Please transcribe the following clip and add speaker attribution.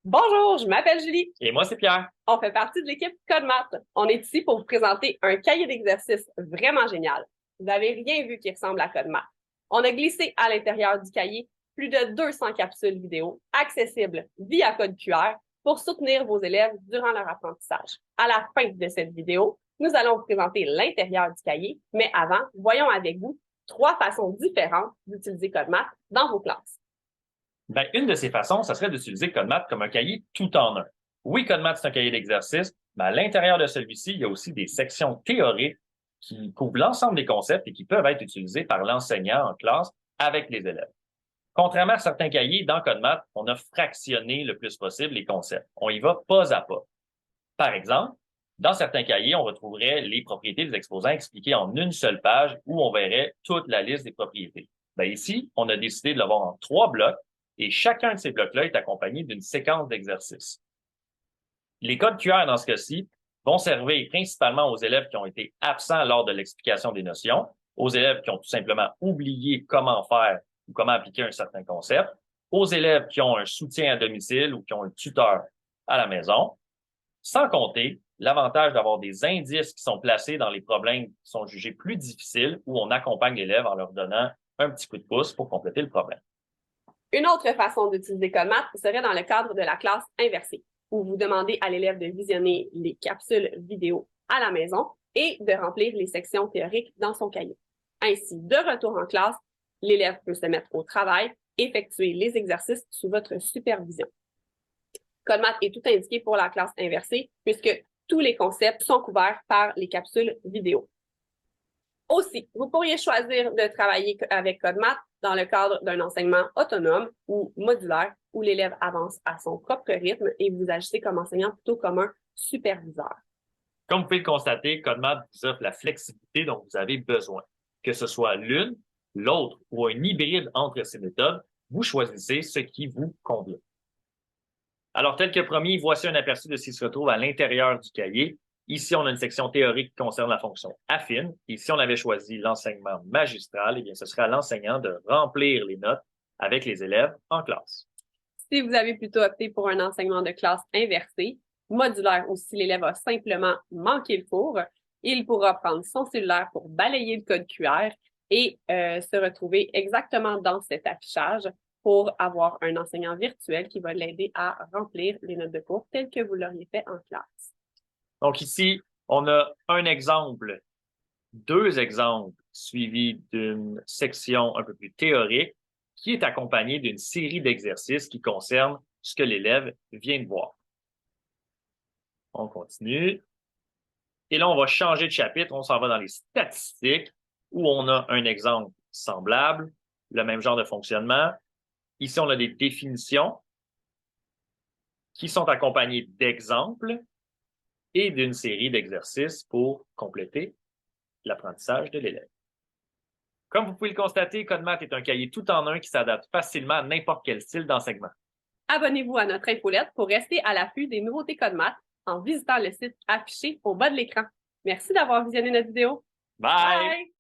Speaker 1: Bonjour, je m'appelle Julie.
Speaker 2: Et moi, c'est Pierre.
Speaker 1: On fait partie de l'équipe CodeMath. On est ici pour vous présenter un cahier d'exercices vraiment génial. Vous n'avez rien vu qui ressemble à CodeMath. On a glissé à l'intérieur du cahier plus de 200 capsules vidéo accessibles via code QR pour soutenir vos élèves durant leur apprentissage. À la fin de cette vidéo, nous allons vous présenter l'intérieur du cahier, mais avant, voyons avec vous 3 façons différentes d'utiliser CodeMath dans vos classes.
Speaker 2: Ben, une de ces façons, ça serait d'utiliser CodeMath comme un cahier tout en un. Oui, CodeMath, c'est un cahier d'exercice, mais à l'intérieur de celui-ci, il y a aussi des sections théoriques qui couvrent l'ensemble des concepts et qui peuvent être utilisés par l'enseignant en classe avec les élèves. Contrairement à certains cahiers, dans CodeMath, on a fractionné le plus possible les concepts. On y va pas à pas. Par exemple, dans certains cahiers, on retrouverait les propriétés des exposants expliquées en une seule page où on verrait toute la liste des propriétés. Ben ici, on a décidé de l'avoir en 3 blocs et chacun de ces blocs-là est accompagné d'une séquence d'exercices. Les codes QR, dans ce cas-ci, vont servir principalement aux élèves qui ont été absents lors de l'explication des notions, aux élèves qui ont tout simplement oublié comment faire ou comment appliquer un certain concept, aux élèves qui ont un soutien à domicile ou qui ont un tuteur à la maison, sans compter l'avantage d'avoir des indices qui sont placés dans les problèmes qui sont jugés plus difficiles où on accompagne l'élève en leur donnant un petit coup de pouce pour compléter le problème.
Speaker 1: Une autre façon d'utiliser CodeMath serait dans le cadre de la classe inversée, où vous demandez à l'élève de visionner les capsules vidéo à la maison et de remplir les sections théoriques dans son cahier. Ainsi, de retour en classe, l'élève peut se mettre au travail, effectuer les exercices sous votre supervision. CodeMath est tout indiqué pour la classe inversée puisque tous les concepts sont couverts par les capsules vidéo. Aussi, vous pourriez choisir de travailler avec CodeMath dans le cadre d'un enseignement autonome ou modulaire où l'élève avance à son propre rythme et vous agissez comme enseignant plutôt comme un superviseur.
Speaker 2: Comme vous pouvez le constater, CodeMath vous offre la flexibilité dont vous avez besoin. Que ce soit l'une, l'autre ou un hybride entre ces méthodes, vous choisissez ce qui vous convient. Alors, tel que promis, voici un aperçu de ce qui se retrouve à l'intérieur du cahier. Ici, on a une section théorique qui concerne la fonction affine. Et si on avait choisi l'enseignement magistral, eh bien, ce serait à l'enseignant de remplir les notes avec les élèves en classe.
Speaker 1: Si vous avez plutôt opté pour un enseignement de classe inversé, modulaire ou si l'élève a simplement manqué le cours, il pourra prendre son cellulaire pour balayer le code QR et se retrouver exactement dans cet affichage pour avoir un enseignant virtuel qui va l'aider à remplir les notes de cours telles que vous l'auriez fait en classe.
Speaker 2: Donc ici, on a un exemple, 2 exemples suivis d'une section un peu plus théorique qui est accompagnée d'une série d'exercices qui concernent ce que l'élève vient de voir. On continue. Et là, on va changer de chapitre. On s'en va dans les statistiques où on a un exemple semblable, le même genre de fonctionnement. Ici, on a des définitions qui sont accompagnées d'exemples et d'une série d'exercices pour compléter l'apprentissage de l'élève. Comme vous pouvez le constater, CodeMath est un cahier tout en un qui s'adapte facilement à n'importe quel style d'enseignement.
Speaker 1: Abonnez-vous à notre infolette pour rester à l'affût des nouveautés CodeMath en visitant le site affiché au bas de l'écran. Merci d'avoir visionné notre vidéo.
Speaker 2: Bye!
Speaker 1: Bye!